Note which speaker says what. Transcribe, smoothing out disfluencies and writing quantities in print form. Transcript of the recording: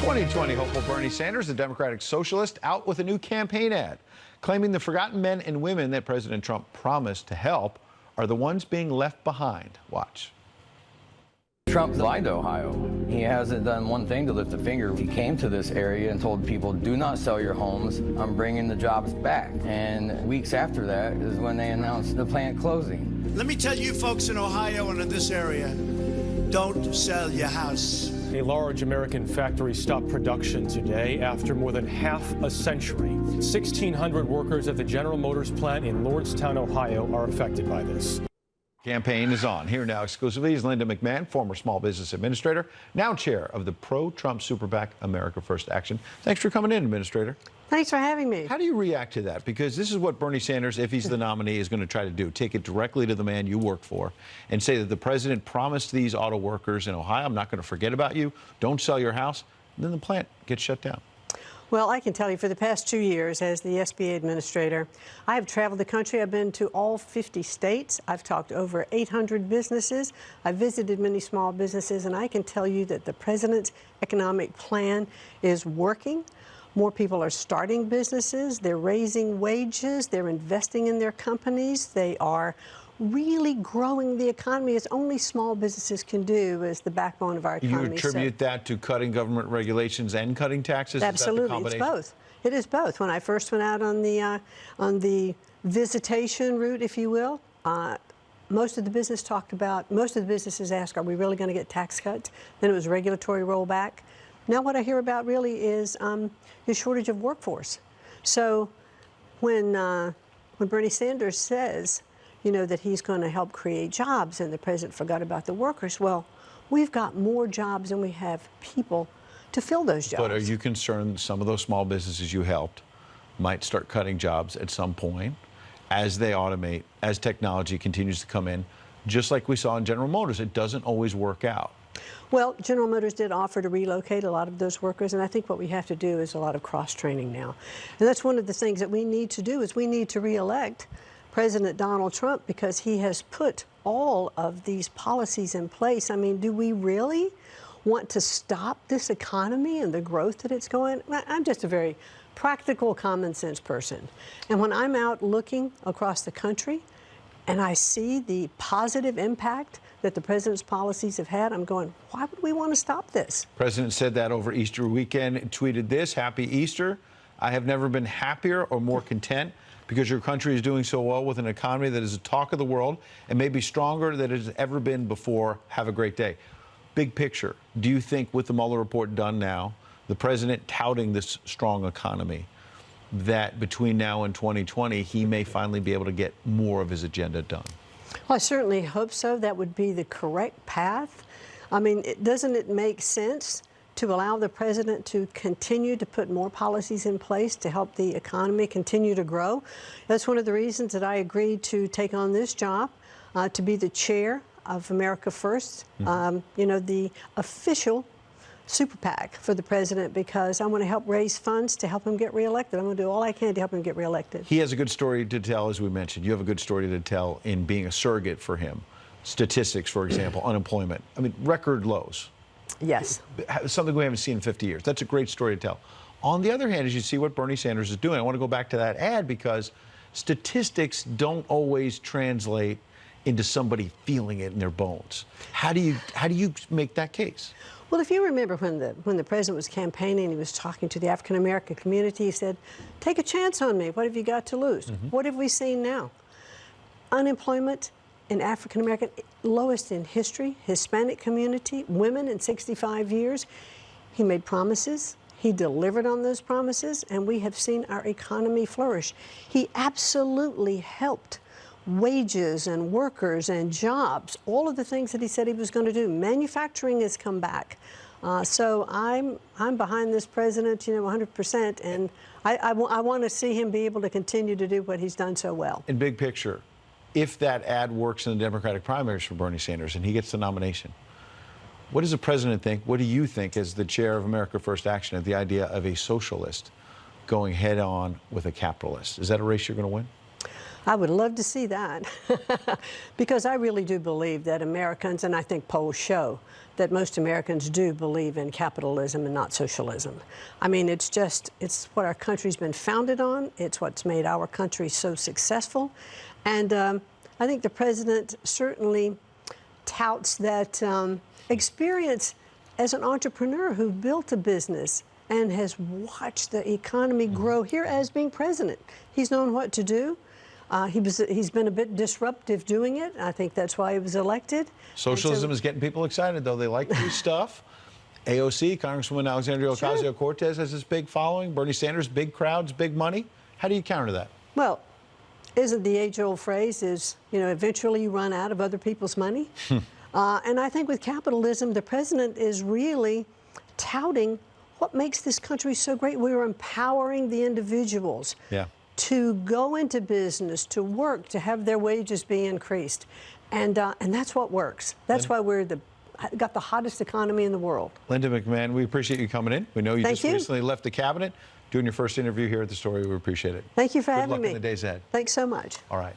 Speaker 1: 2020 hopeful Bernie Sanders, the Democratic socialist, out with a new campaign ad, claiming the forgotten men and women that President Trump promised to help are the ones being left behind. Watch.
Speaker 2: Trump lied to Ohio. He hasn't done one thing to lift a finger. He came to this area and told people, do not sell your homes. I'm bringing the jobs back. And weeks after that is when they announced the plant closing.
Speaker 3: Let me tell you folks in Ohio and in this area, don't sell your house.
Speaker 4: A large American factory stopped production today after more than half a century. 1,600 workers at the General Motors plant in Lordstown, Ohio, are affected by this.
Speaker 1: Campaign is on. Here now exclusively is Linda McMahon, former small business administrator, now chair of the pro-Trump super PAC America First Action. Thanks for coming in, Administrator.
Speaker 5: Thanks for having me.
Speaker 1: How do you react to that? Because this is what Bernie Sanders, if he's the nominee, is going to try to do. Take it directly to the man you work for and say that the president promised these auto workers in Ohio, I'm not going to forget about you, don't sell your house, and then the plant gets shut down.
Speaker 5: Well, I can tell you for the past 2 years as the SBA administrator, I have traveled the country. I've been to all 50 states. I've talked to over 800 businesses. I've visited many small businesses, and I can tell you that the president's economic plan is working. More people are starting businesses. They're raising wages. They're investing in their companies. They are really growing the economy as only small businesses can do as the backbone of our economy.
Speaker 1: You attribute that to cutting government regulations and cutting taxes?
Speaker 5: Absolutely, it's both. It is both. When I first went out on the visitation route, if you will, most of the businesses asked, are we really going to get tax cuts? Then it was regulatory rollback. Now what I hear about really is the shortage of workforce. So when Bernie Sanders says, you know, that he's going to help create jobs and the president forgot about the workers, well, we've got more jobs than we have people to fill those jobs.
Speaker 1: But are you concerned some of those small businesses you helped might start cutting jobs at some point as they automate, as technology continues to come in, just like we saw in General Motors? It doesn't always work out.
Speaker 5: Well, General Motors did offer to relocate a lot of those workers, and I think what we have to do is a lot of cross-training now. And that's one of the things that we need to do is we need to re-elect President Donald Trump because he has put all of these policies in place. I mean, do we really want to stop this economy and the growth that it's going? I'm just a very practical, common sense person. And when I'm out looking across the country and I see the positive impact that the president's policies have had, I'm going, why would we want to stop this?
Speaker 1: The president said that over Easter weekend, tweeted this, Happy Easter. I have never been happier or more content because your country is doing so well with an economy that is the talk of the world and may be stronger than it has ever been before. Have a great day. Big picture, do you think with the Mueller report done now, the president touting this strong economy, that between now and 2020, he may finally be able to get more of his agenda done?
Speaker 5: Well, I certainly hope so. That would be the correct path. I mean, doesn't it make sense to allow the president to continue to put more policies in place to help the economy continue to grow? That's one of the reasons that I agreed to take on this job, to be the chair of America First, you know, the official super PAC for the president, because I want to help raise funds to help him get reelected. I'm going to do all I can to help him get reelected.
Speaker 1: He has a good story to tell, as we mentioned. You have a good story to tell in being a surrogate for him. Statistics, for example, unemployment. I mean, record lows.
Speaker 5: Yes.
Speaker 1: Something we haven't seen in 50 years. That's a great story to tell. On the other hand, as you see what Bernie Sanders is doing, I want to go back to that ad because statistics don't always translate into somebody feeling it in their bones. How do you make that case?
Speaker 5: Well, if you remember when the president was campaigning, he was talking to the African-American community. He said, take a chance on me. What have you got to lose? What have we seen now? Unemployment in African-American, lowest in history. Hispanic community, women in 65 years. He made promises. He delivered on those promises, and we have seen our economy flourish. He absolutely helped wages and workers and jobs, all of the things that he said he was going to do. Manufacturing has come back. So I'm behind this president, you know, 100%, and I want to see him be able to continue to do what he's done so well.
Speaker 1: In big picture, if that ad works in the Democratic primaries for Bernie Sanders and he gets the nomination, what does the president think? What do you think as the chair of America First Action at the idea of a socialist going head on with a capitalist? Is that a race you're going to win?
Speaker 5: I would love to see that because I really do believe that Americans, and I think polls show that most Americans do believe in capitalism and not socialism. I mean, it's what our country's been founded on. It's what's made our country so successful. And I think the president certainly touts that experience as an entrepreneur who built a business and has watched the economy grow here as being president. He's known what to do. He's been a bit disruptive doing it. I think that's why he was elected.
Speaker 1: Socialism is getting people excited, though. They like new stuff. AOC, Congresswoman Alexandria Ocasio-Cortez, has this big following. Bernie Sanders, big crowds, big money. How do you counter that?
Speaker 5: Well, isn't the age-old phrase is, eventually you run out of other people's money? And I think with capitalism, the president is really touting what makes this country so great. We're empowering the individuals to go into business, to work, to have their wages be increased. And that's what works. That's why we're got the hottest economy in the world.
Speaker 1: Linda McMahon, we appreciate you coming in. We know you just recently left the cabinet. Doing your first interview here at The Story, we appreciate it.
Speaker 5: Thank you for having me.
Speaker 1: Good luck in the days ahead.
Speaker 5: Thanks so much.
Speaker 1: All right.